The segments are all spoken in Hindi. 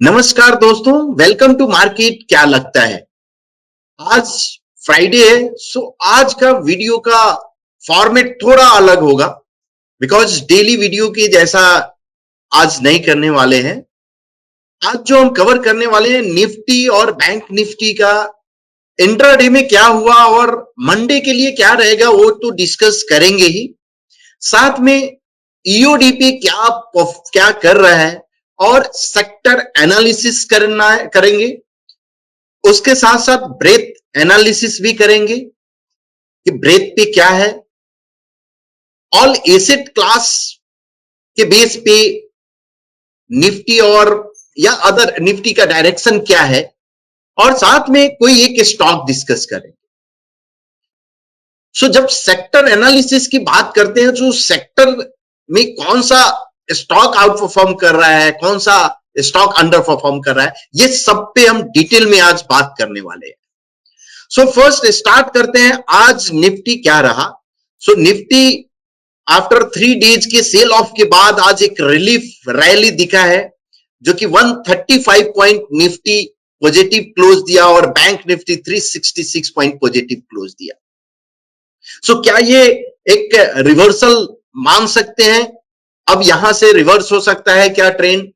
नमस्कार दोस्तों, वेलकम टू मार्केट। क्या लगता है आज फ्राइडे है, सो आज का वीडियो का फॉर्मेट थोड़ा अलग होगा बिकॉज डेली वीडियो के जैसा आज नहीं करने वाले हैं। आज जो हम कवर करने वाले हैं निफ्टी और बैंक निफ्टी का इंट्राडे में क्या हुआ और मंडे के लिए क्या रहेगा वो तो डिस्कस करेंगे ही। साथ में ईओडी पे क्या कर रहा है और सेक्टर एनालिसिस करेंगे। उसके साथ साथ ब्रेथ एनालिसिस भी करेंगे कि ब्रेथ पे क्या है, ऑल एसेट क्लास के बेस पे निफ्टी और या अदर निफ्टी का डायरेक्शन क्या है, और साथ में कोई एक स्टॉक डिस्कस करेंगे। सो जब सेक्टर एनालिसिस की बात करते हैं तो सेक्टर में कौन सा स्टॉक आउट परफॉर्म कर रहा है, कौन सा स्टॉक अंडर परफॉर्म कर रहा है, ये सब पे हम डिटेल में आज बात करने वाले हैं। सो फर्स्ट स्टार्ट करते हैं, आज निफ्टी क्या रहा। सो निफ्टी आफ्टर 3 डेज के सेल ऑफ के बाद आज एक रिलीफ रैली दिखा है जो कि 135 पॉइंट निफ्टी पॉजिटिव क्लोज दिया और bank Nifty 366 point positive close दिया। सो क्या ये एक रिवर्सल मान सकते हैं? अब यहां से रिवर्स हो सकता है क्या ट्रेंड,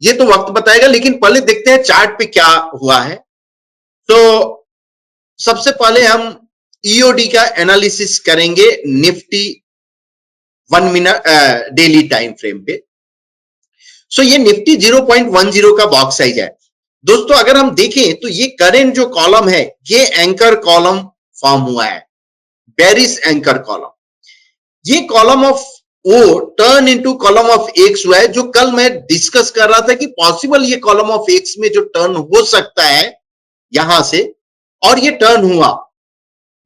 ये तो वक्त बताएगा, लेकिन पहले देखते हैं चार्ट पे क्या हुआ है। तो सबसे पहले हम ईओडी का एनालिसिस करेंगे Nifty 1 minute daily time frame पे। सो ये निफ्टी 0.10 का बॉक्स साइज है दोस्तों। अगर हम देखें तो ये करंट जो कॉलम है ये एंकर कॉलम फॉर्म हुआ है, बेरिश एंकर कॉलम। ये column of O turn into column of X हुआ है, जो कल मैं डिस्कस कर रहा था कि पॉसिबल ये कॉलम ऑफ एक्स में जो टर्न हो सकता है यहां से, और ये टर्न हुआ।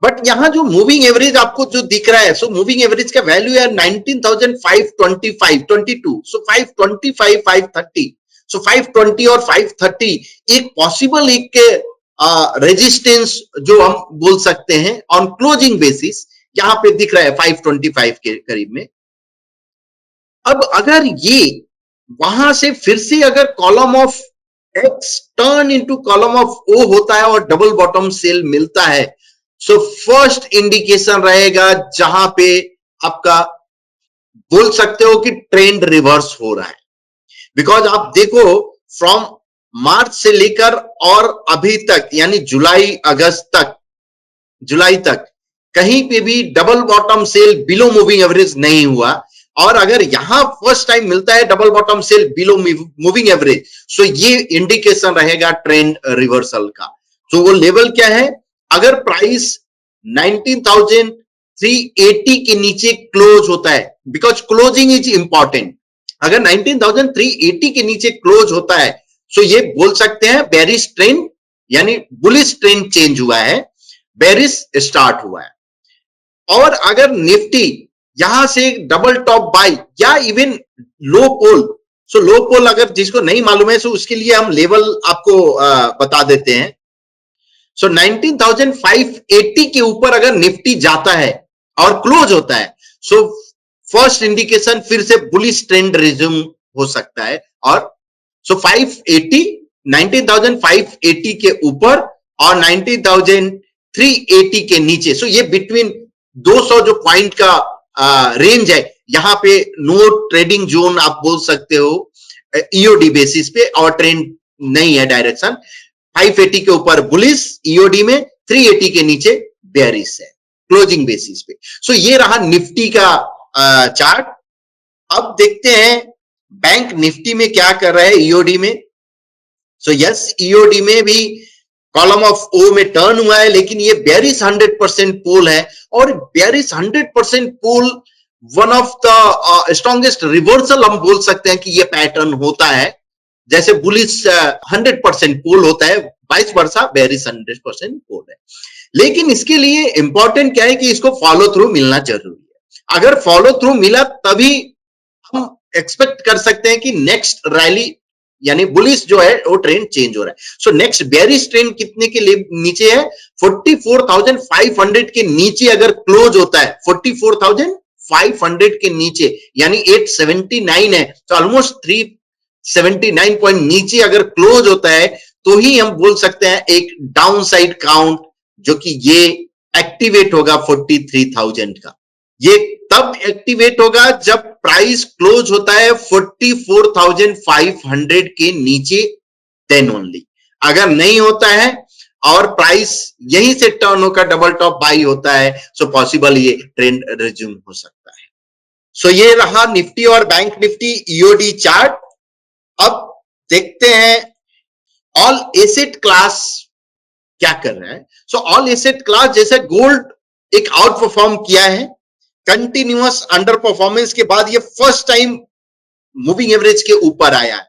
बट यहां जो मूविंग एवरेज आपको जो दिख रहा है, सो मूविंग एवरेज का वैल्यू है 19,525.22। सो 525 530, सो 520 और 530 एक पॉसिबल एक रेजिस्टेंस जो हम बोल सकते हैं ऑन क्लोजिंग बेसिस, यहां पे दिख रहा है 525 के करीब में। अब अगर ये वहां से फिर से अगर column of X turn into column of O होता है और डबल बॉटम सेल मिलता है, सो फर्स्ट इंडिकेशन रहेगा जहां पे आपका बोल सकते हो कि ट्रेंड रिवर्स हो रहा है। बिकॉज आप देखो फ्रॉम मार्च से लेकर और अभी तक यानी जुलाई तक कहीं पे भी double bottom sell below moving average नहीं हुआ। और अगर यहां फर्स्ट टाइम मिलता है double bottom sell below moving average, so ये इंडिकेशन रहेगा ट्रेंड रिवर्सल का। तो वो लेवल क्या है? अगर प्राइस 19,380 के नीचे क्लोज होता है, बिकॉज क्लोजिंग इज इंपॉर्टेंट, अगर 19,380 के नीचे क्लोज होता है सो ये बोल सकते हैं बेरिश ट्रेंड यानी बुलिश ट्रेंड चेंज हुआ है, बेरिश स्टार्ट हुआ है। और अगर निफ्टी यहां से डबल टॉप बाय या इवन लो पोल, सो लो पोल अगर जिसको नहीं मालूम है सो उसके लिए हम लेवल आपको बता देते हैं। सो 19,580 के ऊपर अगर निफ्टी जाता है और क्लोज होता है, सो फर्स्ट इंडिकेशन फिर से बुलिश ट्रेंड रिज्यूम हो सकता है। और सो 19,580 के ऊपर और 19,380 के नीचे, सो ये बिटवीन 200 जो पॉइंट का रेंज है, यहां पे नो ट्रेडिंग जोन आप बोल सकते हो ईओडी बेसिस पे, और ट्रेंड नहीं है डायरेक्शन। 580 के ऊपर बुलिश ईओडी में, 380 के नीचे बेरिश है क्लोजिंग बेसिस पे। सो ये रहा निफ्टी का चार्ट। अब देखते हैं बैंक निफ्टी में क्या कर रहा है ईओडी में। सो यस, ईओडी में भी कॉलम ऑफ ओ में टर्न हुआ है, लेकिन ये बेरिश 100% पोल है, और bearish 100% pole one of the strongest reversal हम बोल सकते हैं कि ये पैटर्न होता है। जैसे बुलिश 100% पोल होता है, 22 वर्षा बेरिश 100% पोल है। लेकिन इसके लिए इंपॉर्टेंट क्या है कि इसको फॉलो थ्रू मिलना जरूरी है। अगर फॉलो थ्रू मिला तभी हम एक्सपेक्ट कर सकते हैं कि नेक्स्ट रैली यानी बुलिश जो है वो ट्रेंड चेंज हो रहा है। सो नेक्स्ट बेरिश ट्रेंड कितने के लिए नीचे है? 44,500 के नीचे अगर क्लोज होता है, 44,500 के नीचे यानी 879 है, तो ऑलमोस्ट 79 पॉइंट नीचे अगर क्लोज होता है तो ही हम बोल सकते हैं एक डाउन साइड काउंट, जो कि ये एक्टिवेट होगा 43,000 का। ये तब एक्टिवेट होगा जब प्राइस क्लोज होता है 44,500 के नीचे, देन ओनली। अगर नहीं होता है और प्राइस यहीं से टर्न होकर डबल टॉप बाई होता है, सो पॉसिबल ये ट्रेंड रिज्यूम हो सकता है। सो ये रहा निफ्टी और बैंक निफ्टी ईओडी चार्ट। अब देखते हैं ऑल एसेट क्लास क्या कर रहा है। सो ऑल एसेट क्लास, जैसे गोल्ड एक आउट परफॉर्म किया है, कंटिन्यूअस अंडर परफॉर्मेंस के बाद ये फर्स्ट टाइम मूविंग एवरेज के ऊपर आया है।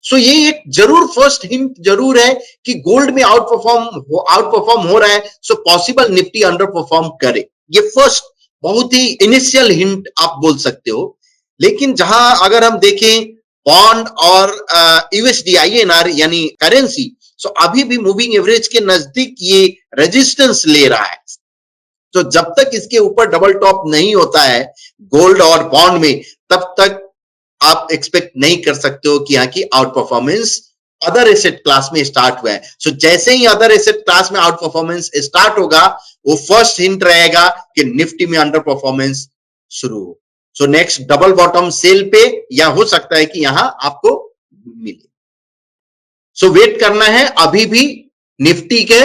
सो ये एक जरूर फर्स्ट हिंट जरूर है कि गोल्ड में आउट परफॉर्म हो रहा है, so possible Nifty under perform करे। ये फर्स्ट बहुत ही इनिशियल हिंट आप बोल सकते हो। लेकिन जहां अगर हम देखें बॉन्ड और यूएसडी आईएनआर यानी करेंसी, सो अभी भी मूविंग एवरेज के नजदीक ये रेजिस्टेंस ले रहा है। तो जब तक इसके ऊपर डबल टॉप नहीं होता है गोल्ड और बॉन्ड में, तब तक आप एक्सपेक्ट नहीं कर सकते हो कि यहाँ की out performance other asset class में स्टार्ट हुआ है। सो जैसे ही अदर एसेट क्लास में आउट परफॉर्मेंस स्टार्ट होगा, वो फर्स्ट हिंट रहेगा कि निफ्टी में अंडर परफॉर्मेंस शुरू हो। So next double bottom sell पे या हो सकता है कि यहां आपको मिले। सो वेट करना है अभी भी निफ्टी के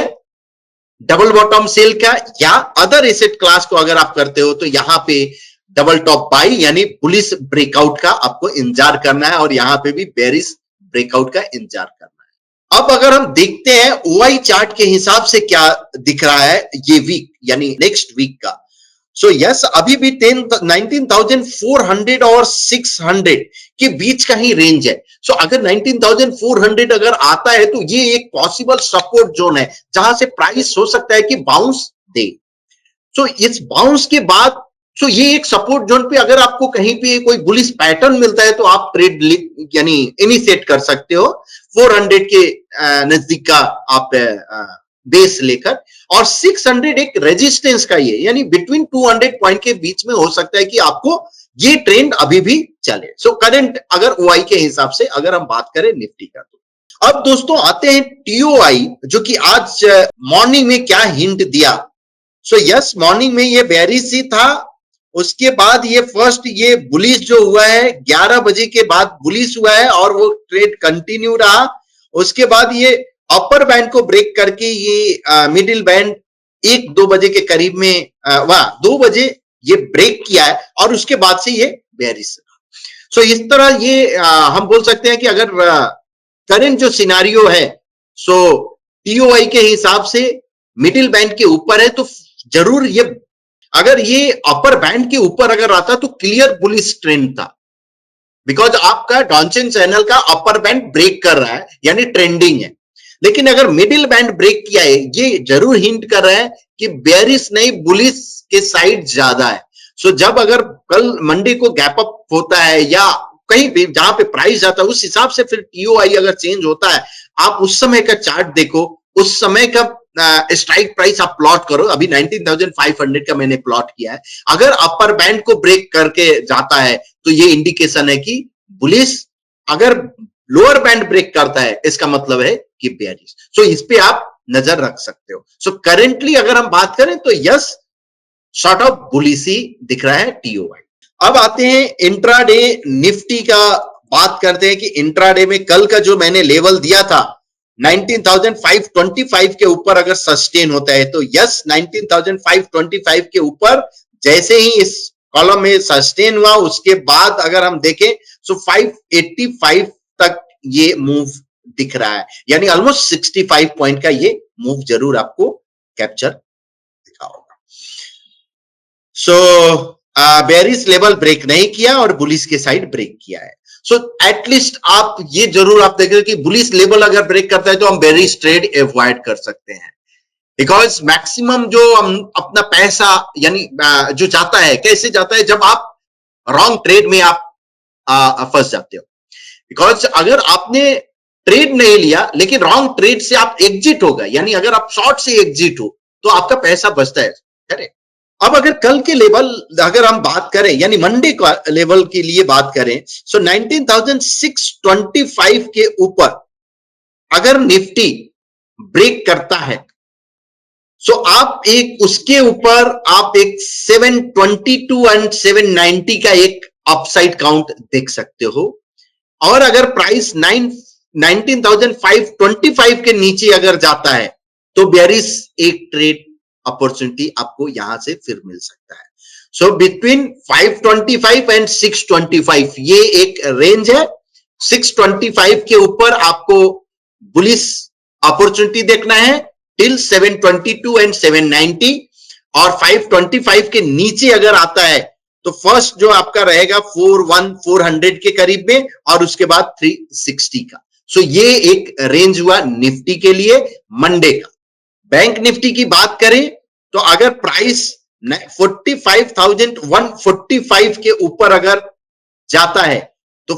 डबल बॉटम सेल का, या अदर एसेट क्लास को अगर आप करते हो तो यहां पे डबल टॉप बाई यानी बुलिश ब्रेकआउट का आपको इंतजार करना है, और यहां पे भी बेरिश ब्रेकआउट का इंतजार करना है। अब अगर हम देखते हैं ओआई चार्ट के हिसाब से क्या दिख रहा है ये वीक यानी नेक्स्ट वीक का। सो यस, अभी भी 19,400 और 600 के बीच का ही रेंज है। सो अगर 19,400 अगर आता है तो ये एक पॉसिबल सपोर्ट जोन है जहां से प्राइस हो सकता है कि बाउंस दे। सो इस बाउंस के बाद सो ये एक सपोर्ट जोन पे अगर आपको कहीं पे कोई बुलिश पैटर्न मिलता है तो आप ट्रेड यानी इनिशिएट कर सकते हो 400 के नजदीक का आप बेस लेकर, और 600 एक रेजिस्टेंस का ये यानी बिटवीन 200 पॉइंट के बीच में हो सकता है कि आपको ये ट्रेंड अभी भी चले। सो करंट अगर ओआई के हिसाब से अगर हम बात करें निफ्टी का, तो अब दोस्तों आते हैं टीओआई, जो कि आज मॉर्निंग में क्या हिंट दिया। सो यस, मॉर्निंग में ये बेरिश ही था, उसके बाद ये फर्स्ट ये बुलिश जो हुआ है 11 बजे के बाद बुलिश हुआ है और वो ट्रेड कंटिन्यू रहा। उसके बाद ये अपर बैंड को ब्रेक करके ये मिडिल बैंड 1-2 बजे के करीब में 2 बजे ये ब्रेक किया है, और उसके बाद से ये बेरिश रहा। सो इस तरह ये हम बोल सकते हैं कि अगर करंट जो सिनारियो है, सो टीओआई के हिसाब से मिडिल बैंड के ऊपर है, तो जरूर ये अगर ये अपर बैंड के ऊपर अगर आता तो क्लियर बुलिश ट्रेंड था, बिकॉज आपका डॉनचन चैनल का अपर बैंड ब्रेक कर रहा है यानी ट्रेंडिंग है। लेकिन अगर मिडिल बैंड ब्रेक किया है, ये जरूर हिंट कर रहा है कि बेरिश नहीं बुलिश के साइड ज्यादा है। सो जब अगर कल मंडे को गैप अप होता है या कहीं भी जहां पे प्राइस जाता है, उस हिसाब से फिर टीओआई अगर चेंज होता है, आप उस समय का चार्ट देखो, उस समय का स्ट्राइक प्राइस आप प्लॉट करो। अभी 19,500 का मैंने प्लॉट किया है। अगर अपर बैंड को ब्रेक करके जाता है तो ये इंडिकेशन है कि बुलिश, अगर लोअर बैंड ब्रेक करता है इसका मतलब है कि बेयरिश। सो इस पे आप नजर रख सकते हो। सो करेंटली अगर हम बात करें तो यस, सॉर्ट ऑफ बुलिशी दिख रहा है टीओआई। अब आते हैं इंट्राडे निफ्टी का, बात करते हैं कि इंट्राडे में कल का जो मैंने लेवल दिया था 19,525 के ऊपर अगर सस्टेन होता है तो यस, 19,525 के ऊपर जैसे ही इस कॉलम में सस्टेन हुआ, उसके बाद अगर हम देखें सो 585 तक ये मूव दिख रहा है, यानी ऑलमोस्ट 65 पॉइंट का ये मूव जरूर आपको कैप्चर दिखा होगा। सो बेरिश लेवल ब्रेक नहीं किया और बुलिश के साइड ब्रेक किया है। सो एटलीस्ट आप ये जरूर आप देखें कि बुलिश लेवल अगर ब्रेक करता है तो हम बेरिश ट्रेड अवॉइड कर सकते हैं, बिकॉज मैक्सिमम जो हम अपना पैसा यानी जो जाता है, कैसे जाता है, जब आप रॉन्ग ट्रेड में आप फंस जाते हो। बिकॉज अगर आपने ट्रेड नहीं लिया लेकिन रॉन्ग ट्रेड से आप एग्जिट हो गए, यानी अगर आप शॉर्ट से एग्जिट हो तो आपका पैसा बचता है, करेक्ट। अब अगर कल के लेवल अगर हम बात करें यानी मंडे का लेवल के लिए बात करें, सो 19,625 के ऊपर अगर निफ्टी ब्रेक करता है, सो आप एक उसके ऊपर आप एक 722 एंड 790 का एक अपसाइड काउंट देख सकते हो। और अगर प्राइस 19,525 के नीचे अगर जाता है तो बेयरिश एक ट्रेड अपॉर्चुनिटी आपको यहां से फिर मिल सकता है। सो बिटवीन 525 एंड 625 ये एक रेंज है। 625 के ऊपर आपको बुलिश अपॉर्चुनिटी देखना है टिल 722 एंड 790, और 525 के नीचे अगर आता है तो फर्स्ट जो आपका रहेगा 400 के करीब में और उसके बाद 360 का। सो ये एक रेंज हुआ निफ्टी के लिए मंडे का। बैंक निफ्टी की बात करें तो अगर प्राइस 45,145 के ऊपर अगर जाता है तो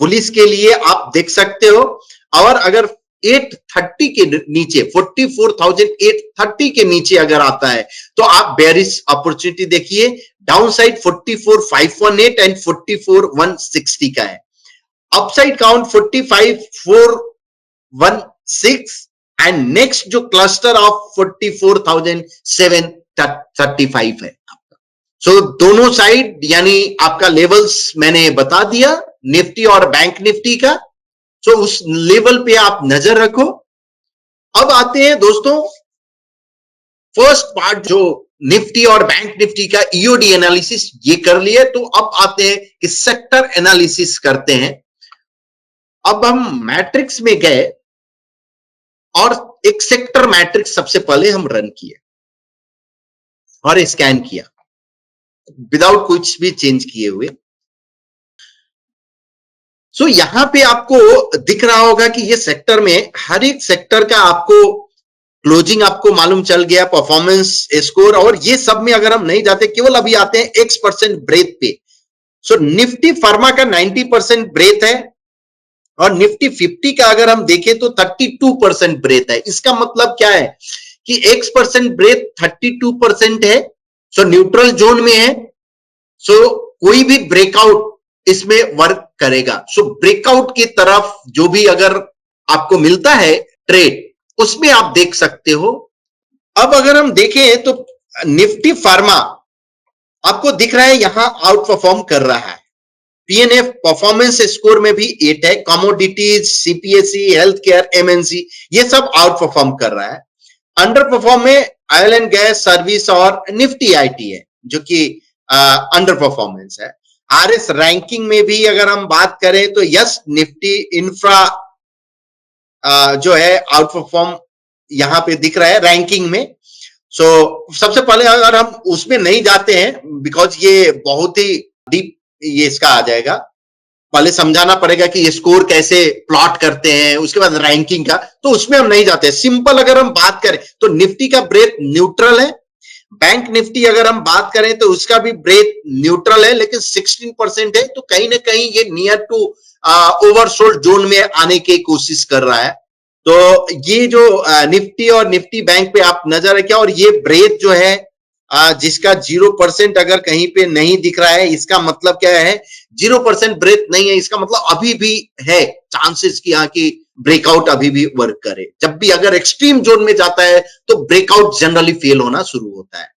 बुलिश के लिए आप देख सकते हो, और अगर 830 के नीचे 44,830 के नीचे अगर आता है तो आप बेयरिश अपॉर्चुनिटी देखिए। डाउन साइड 44,518 एंड 44,160 का है। अपसाइड काउंट 45,416 एंड नेक्स्ट जो क्लस्टर ऑफ 44,735 है। सो दोनों साइड यानी आपका लेवल्स मैंने बता दिया निफ्टी और बैंक निफ्टी का। सो उस लेवल पे आप नजर रखो। अब आते हैं दोस्तों फर्स्ट पार्ट जो निफ्टी और बैंक निफ्टी का ईओडी एनालिसिस ये कर लिए, तो अब आते हैं कि सेक्टर एनालिसिस करते हैं। अब हम मैट्रिक्स में गए और एक सेक्टर मैट्रिक्स सबसे पहले हम रन किए और स्कैन किया विदाउट कुछ भी चेंज किए हुए। सो यहां पे आपको दिख रहा होगा कि ये सेक्टर में हर एक सेक्टर का आपको क्लोजिंग आपको मालूम चल गया, परफॉर्मेंस स्कोर, और ये सब में अगर हम नहीं जाते केवल अभी आते हैं X% ब्रेथ पे। सो निफ्टी फार्मा का 90% ब्रेथ है और निफ्टी 50 का अगर हम देखें तो 32% ब्रेथ है। इसका मतलब क्या है कि X% ब्रेथ 32% है, सो न्यूट्रल जोन में है। सो कोई भी ब्रेकआउट इसमें वर्क करेगा। सो ब्रेकआउट की तरफ जो भी अगर आपको मिलता है ट्रेड उसमें आप देख सकते हो। अब अगर हम देखें तो निफ्टी फार्मा आपको दिख रहा है यहां आउट परफॉर्म कर रहा है। पीएनएफ परफॉर्मेंस स्कोर में भी 8 है। Commodities, CPSE, health care, MNC ये सब आउट परफॉर्म कर रहा है। अंडर परफॉर्म में ऑयल एंड गैस, सर्विस और निफ्टी आईटी है जो कि अंडर परफॉर्मेंस है। आरएस रैंकिंग में भी अगर हम बात करें तो यस निफ्टी इंफ्रा जो है आउट परफॉर्म यहां पे दिख रहा है रैंकिंग में। सो सबसे पहले अगर हम उसमें नहीं जाते हैं बिकॉज ये बहुत ही डीप ये इसका आ जाएगा, पहले समझाना पड़ेगा कि ये स्कोर कैसे प्लॉट करते हैं, उसके बाद रैंकिंग का, तो उसमें हम नहीं जाते। सिंपल अगर हम बात करें तो निफ्टी का ब्रेथ न्यूट्रल है। बैंक निफ्टी अगर हम बात करें तो उसका भी ब्रेथ न्यूट्रल है लेकिन 16% है, तो कहीं ना कहीं ये नियर टू ओवरसोल्ड जोन में आने की कोशिश कर रहा है। तो ये जो निफ्टी और निफ्टी बैंक पे आप नजर रखें, और ये ब्रेथ जो है जिसका 0% अगर कहीं पे नहीं दिख रहा है, इसका मतलब क्या है 0% ब्रेथ नहीं है, इसका मतलब अभी भी है चांसेस कि यहाँ की ब्रेकआउट अभी भी वर्क करे। जब भी अगर एक्सट्रीम जोन में जाता है तो ब्रेकआउट जनरली फेल होना शुरू होता है।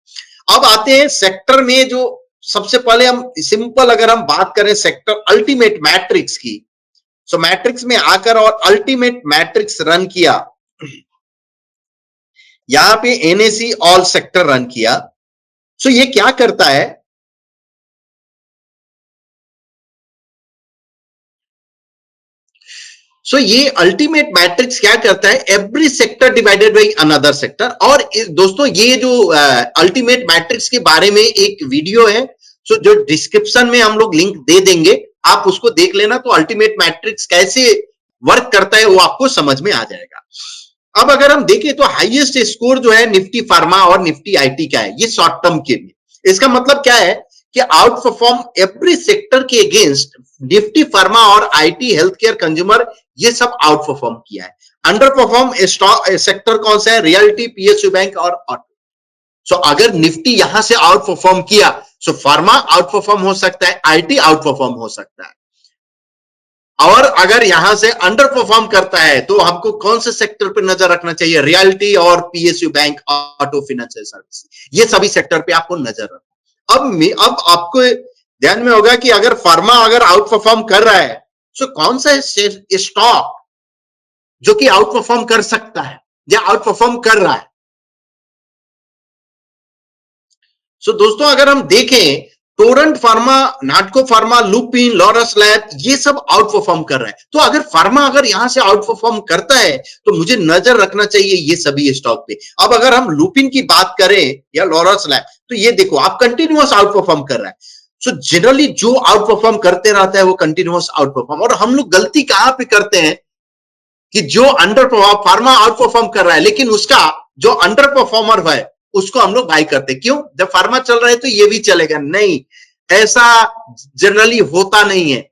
अब आते हैं सेक्टर में, जो सबसे पहले हम सिंपल अगर हम बात करें सेक्टर अल्टीमेट मैट्रिक्स की, सो मैट्रिक्स में आकर और अल्टीमेट मैट्रिक्स रन किया, यहां पे एनएसी ऑल सेक्टर रन किया। सो ये क्या करता है, सो ये अल्टीमेट मैट्रिक्स क्या करता है, every sector divided by another sector. और दोस्तों ये जो अल्टीमेट मैट्रिक्स के बारे में एक वीडियो है, सो जो डिस्क्रिप्शन में हम लोग लिंक दे देंगे, आप उसको देख लेना, तो अल्टीमेट मैट्रिक्स कैसे वर्क करता है वो आपको समझ में आ जाएगा। अब अगर हम देखें तो हाईएस्ट स्कोर जो है निफ्टी फार्मा और निफ्टी आईटी का है, ये शॉर्ट टर्म के लिए। इसका मतलब क्या है कि आउट परफॉर्म एवरी सेक्टर के अगेंस्ट निफ्टी फार्मा और आईटी, हेल्थ केयर, कंज्यूमर ये सब आउट परफॉर्म किया है। अंडर परफॉर्म सेक्टर कौन सा है, रियलिटी, पीएसयू बैंक और ऑटो। सो अगर निफ्टी यहां से आउट परफॉर्म किया, सो फार्मा आउट परफॉर्म हो सकता है, आईटी आउट परफॉर्म हो सकता है। और अगर यहां से अंडर परफॉर्म करता है तो हमको कौन से सेक्टर पर नजर रखना चाहिए? रियल्टी और PSU bank, auto, financial service, ये सभी सेक्टर पे आपको नजर रखना। अब आपको ध्यान में होगा कि अगर फार्मा अगर आउट परफॉर्म कर रहा है, तो कौन सा स्टॉक जो कि आउट परफॉर्म कर सकता है या आउट परफॉर्म कर रहा है। सो दोस्तों अगर हम देखें, टोरेंट फार्मा, नाटको फार्मा, लुपिन, लॉरस लैब, ये सब आउट परफॉर्म कर रहा है। तो अगर फार्मा अगर यहां से आउट परफॉर्म करता है तो मुझे नजर रखना चाहिए ये सभी स्टॉक पे। अब अगर हम लुपिन की बात करें या लॉरस लैब, तो ये देखो आप कंटिन्यूअस आउट परफॉर्म कर रहा है। सो जनरली जो आउट परफॉर्म करते रहता है वो कंटिन्यूअस आउट परफॉर्म। और हम लोग गलती कहां पे करते हैं कि जो अंडर फार्मा आउट परफॉर्म कर रहा है लेकिन उसका जो अंडर परफॉर्मर है उसको हम लोग बाई करते। क्यों? जब फार्मा चल रहा है तो ये भी चलेगा, नहीं, ऐसा जनरली होता नहीं है।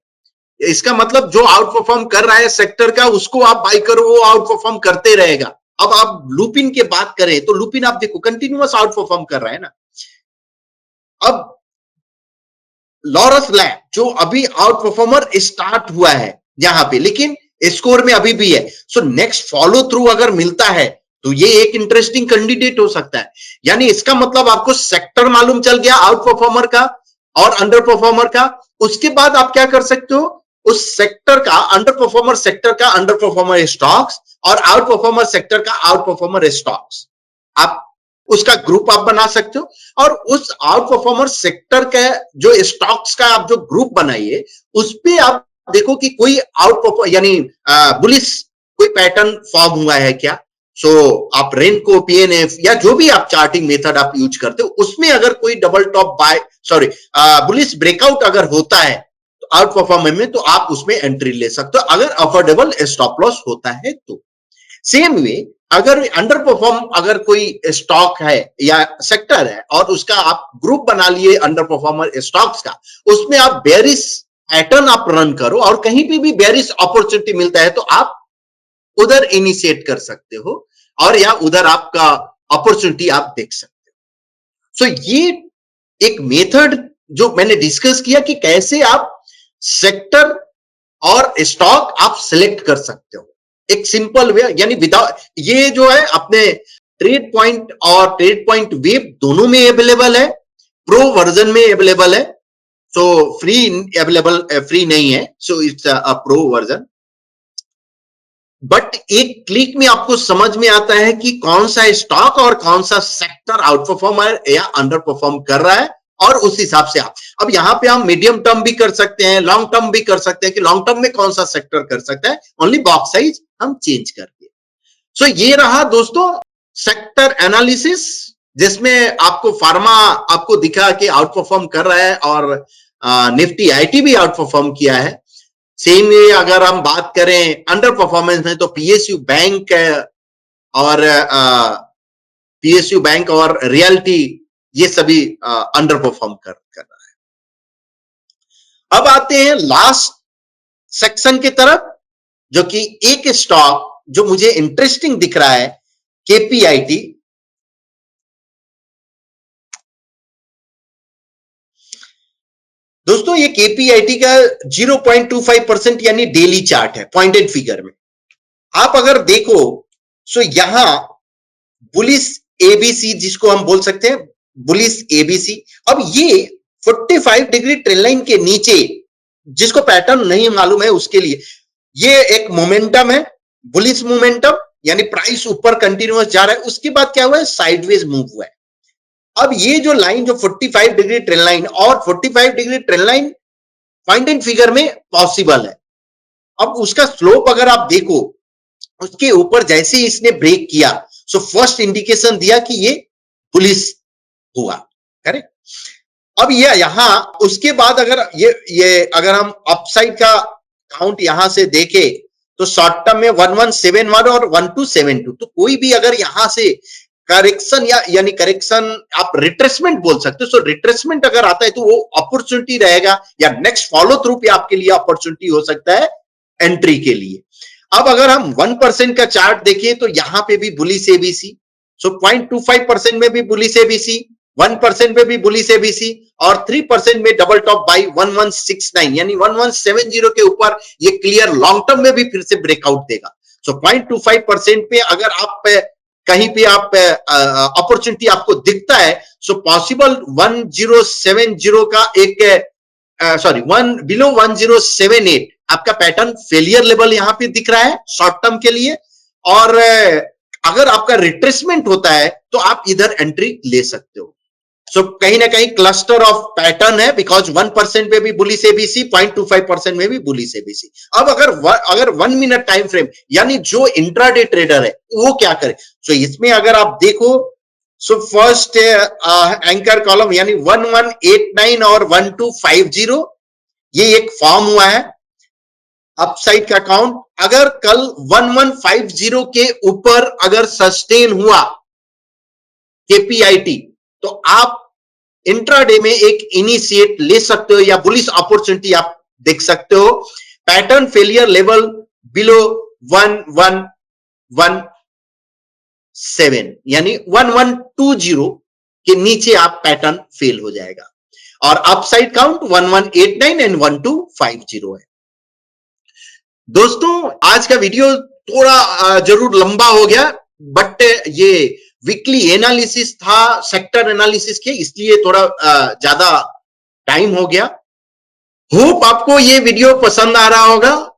इसका मतलब जो आउट परफॉर्म कर रहा है सेक्टर का उसको आप बाई करो, वो आउट परफॉर्म करते रहेगा। अब आप लुपिन की बात करें तो लुपिन आप देखो कंटिन्यूअस आउट परफॉर्म कर रहा है ना। अब लॉरस लैब जो अभी आउट परफॉर्मर स्टार्ट हुआ है यहां पे, लेकिन स्कोर में अभी भी है। सो नेक्स्ट फॉलो थ्रू अगर मिलता है तो ये एक इंटरेस्टिंग कैंडिडेट हो सकता है। यानी इसका मतलब आपको सेक्टर मालूम चल गया आउट परफॉर्मर का और अंडर परफॉर्मर का। उसके बाद आप क्या कर सकते हो, उस सेक्टर का, अंडर परफॉर्मर सेक्टर का अंडर परफॉर्मर स्टॉक्स और आउट परफॉर्मर सेक्टर का आउट परफॉर्मर स्टॉक्स, आप उसका ग्रुप आप बना सकते हो। और उस आउट परफॉर्मर सेक्टर का जो स्टॉक्स का आप जो ग्रुप बनाइए उस पे आप देखो कि कोई आउट परफॉर्म यानी बुलिश कोई पैटर्न फॉर्म हुआ है क्या। सो आप रेनको, पीएनएफ या जो भी आप चार्टिंग मेथड आप यूज करते हो उसमें अगर कोई double top bye bullish breakout अगर होता है तो आउट परफॉर्मर में, तो आप उसमें एंट्री ले सकते हो अगर अफोर्डेबल स्टॉप लॉस होता है तो। सेम वे अगर अंडर परफॉर्म अगर कोई स्टॉक है या सेक्टर है और उसका आप ग्रुप बना लिए अंडर परफॉर्मर स्टॉक्स का, उसमें आप बेरिश पैटर्न आप रन करो और कहीं पे भी बेरिश अपॉर्चुनिटी मिलता है तो आप उधर इनिशिएट कर सकते हो और या उधर आपका अपॉर्चुनिटी आप देख सकते हो। सो ये एक मेथड जो मैंने डिस्कस किया कि कैसे आप सेक्टर और स्टॉक आप सिलेक्ट कर सकते हो एक सिंपल वे, यानी विदाउट, ये जो है अपने ट्रेड पॉइंट और ट्रेड पॉइंट वेब दोनों में अवेलेबल है, प्रो वर्जन में अवेलेबल है। सो फ्री अवेलेबल, फ्री नहीं है, so it's a pro version. But एक क्लिक में आपको समझ में आता है कि कौन सा स्टॉक और कौन सा सेक्टर आउट परफॉर्म या अंडर परफॉर्म कर रहा है और उस हिसाब से आप, अब यहां पे हम मीडियम टर्म भी कर सकते हैं, लॉन्ग टर्म भी कर सकते हैं कि लॉन्ग टर्म में कौन सा सेक्टर कर सकता है, ओनली बॉक्स साइज हम चेंज करके। सो ये रहा दोस्तों सेक्टर एनालिसिस, जिसमें आपको फार्मा आपको दिखा कि आउट परफॉर्म कर रहा है और निफ्टी आईटी भी आउट परफॉर्म किया है। सेम वे अगर हम बात करें अंडर परफॉर्मेंस में तो पीएसयू बैंक और पीएसयू बैंक और रियल्टी ये सभी अंडर परफॉर्म कर रहा है। अब आते हैं लास्ट सेक्शन की तरफ, जो कि एक स्टॉक जो मुझे इंटरेस्टिंग दिख रहा है, केपीआईटी। दोस्तों ये केपीआईटी का 0.25% यानी डेली चार्ट है पॉइंटेड फिगर में। आप अगर देखो सो यहां बुलिश एबीसी जिसको हम बोल सकते हैं, बुलिश एबीसी, अब ये 45 डिग्री ट्रेंड लाइन के नीचे, जिसको पैटर्न नहीं मालूम है उसके लिए ये एक मोमेंटम है, बुलिश मोमेंटम, यानी प्राइस ऊपर कंटिन्यूअस जा रहा है। उसके बाद क्या हुआ है, साइडवेज मूव हुआ है। अब ये जो लाइन जो 45 डिग्री ट्रेंड लाइन और 45 degree trend line pointed figure में पॉसिबल है। अब उसका स्लोप अगर आप देखो, उसके ऊपर जैसे ही इसने ब्रेक किया, सो फर्स्ट इंडिकेशन दिया कि ये बुलिश हुआ, करेक्ट। अब ये यहां उसके बाद अगर ये अगर हम अपसाइड का काउंट यहां से देखें तो शॉर्ट टर्म में 1171 और 1272, तो कोई भी अगर यहां से करेक्शन यानी करेक्शन आप रिट्रेसमेंट बोल सकते हो, सो रिट्रेसमेंट अगर आता है तो वो अपॉर्चुनिटी रहेगा या नेक्स्ट फॉलो थ्रू पे आपके लिए अपॉर्चुनिटी हो सकता है एंट्री के लिए। अब अगर हम 1% का चार्ट देखिए तो यहां पे भी बुलिश एबीसी, सो 0.25% में भी बुलिश एबीसी, 1% में भी बुलिश एबीसी और 3% में डबल टॉप बाई 1169 यानी 1170 के ऊपर ये क्लियर लॉन्ग टर्म में भी फिर से ब्रेकआउट देगा। सो 0.25% पे अगर आप कहीं पे आप अपॉर्चुनिटी आपको दिखता है, सो पॉसिबल 1070 का एक सॉरी बिलो 1078 आपका पैटर्न फेलियर लेवल यहां पे दिख रहा है शॉर्ट टर्म के लिए। और अगर आपका रिट्रेसमेंट होता है तो आप इधर एंट्री ले सकते हो। सो कहीं ना कहीं क्लस्टर ऑफ पैटर्न है, बिकॉज 1% में भी बुलिश एबीसी, 0.25% में भी बुलिश एबीसी। अब अगर 1 मिनट टाइम फ्रेम यानी जो इंट्राडे ट्रेडर है वो क्या करे, सो इसमें अगर आप देखो, सो फर्स्ट एंकर कॉलम यानी 1189 और 1250 ये एक फॉर्म हुआ है अपसाइड का काउंट। अगर कल 1150 के ऊपर अगर सस्टेन हुआ केपीआईटी तो आप इंट्राडे में एक इनिशिएट ले सकते हो या बुलिश अपॉर्चुनिटी आप देख सकते हो। पैटर्न फेलियर लेवल बिलो 1117 यानी 1120 के नीचे आप पैटर्न फेल हो जाएगा और अपसाइड काउंट 1189 एंड 1250 है। दोस्तों आज का वीडियो थोड़ा जरूर लंबा हो गया, बट ये वीकली एनालिसिस था सेक्टर एनालिसिस के, इसलिए थोड़ा ज्यादा टाइम हो गया। होप आपको ये वीडियो पसंद आ रहा होगा।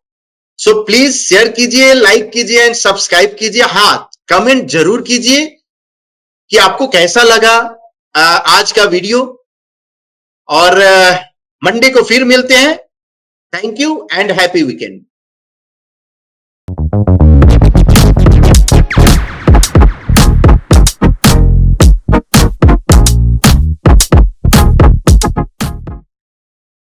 सो प्लीज शेयर कीजिए, लाइक कीजिए एंड सब्सक्राइब कीजिए। हाँ, कमेंट जरूर कीजिए कि आपको कैसा लगा आज का वीडियो। और मंडे को फिर मिलते हैं। Thank you and happy weekend.